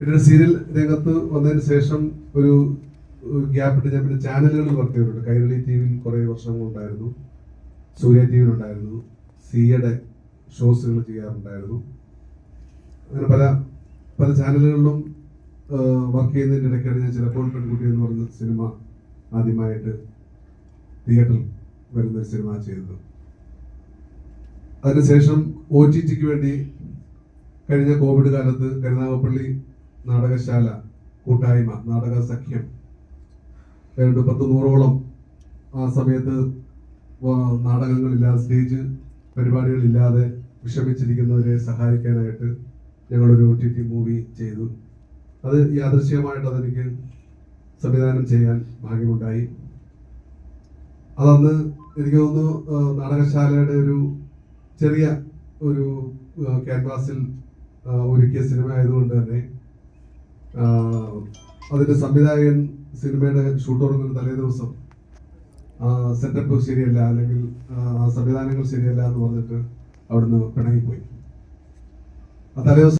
പിന്നെ സീരിയൽ രംഗത്ത് വന്നതിന് ശേഷം ഒരു ഗ്യാപ്പ് ഇട്ട് ഞാൻ പിന്നെ ചാനലുകളിൽ വർക്ക് ചെയ്തിട്ടുണ്ട്. കൈരളി ടി വിയിൽ കുറേ വർഷങ്ങളുണ്ടായിരുന്നു, സൂര്യ ടി വിയിലുണ്ടായിരുന്നു, സിയുടെ ഷോസുകൾ ചെയ്യാറുണ്ടായിരുന്നു. അങ്ങനെ പല പല ചാനലുകളിലും വർക്ക് ചെയ്യുന്നതിൻ്റെ ഇടയ്ക്കാണ് ഞാൻ ചിലപ്പോൾ പെൺകുട്ടി എന്ന് പറഞ്ഞ സിനിമ ആദ്യമായിട്ട് തിയേറ്ററിൽ വരുന്നൊരു സിനിമ ചെയ്തത്. അതിനുശേഷം OTT വേണ്ടി കഴിഞ്ഞ കോവിഡ് കാലത്ത് കരുനാഗപ്പള്ളി നാടകശാല കൂട്ടായ്മ നാടക സഖ്യം 100-100ഓളം ആ സമയത്ത് നാടകങ്ങളില്ലാതെ സ്റ്റേജ് പരിപാടികളില്ലാതെ വിഷമിച്ചിരിക്കുന്നവരെ സഹായിക്കാനായിട്ട് ഞങ്ങളൊരു OTT മൂവി ചെയ്തു. അത് യാദൃശ്ചികമായിട്ട് അതെനിക്ക് സംവിധാനം ചെയ്യാൻ ഭാഗ്യമുണ്ടായി. അതന്ന് എനിക്ക് തോന്നുന്നു നാടകശാലയുടെ ഒരു ചെറിയ ഒരു ക്യാൻവാസിൽ ഒരുക്കിയ സിനിമ ആയതുകൊണ്ട് തന്നെ അതിന്റെ സംവിധായകൻ സിനിമയുടെ ഷൂട്ട് തുടങ്ങുന്ന തലേ ദിവസം സെറ്റപ്പ് ശരിയല്ല, അല്ലെങ്കിൽ സംവിധാനങ്ങൾ ശരിയല്ല എന്ന് പറഞ്ഞിട്ട് അവിടുന്ന് പിണങ്ങിപ്പോയി. ആ തലേ ദിവസം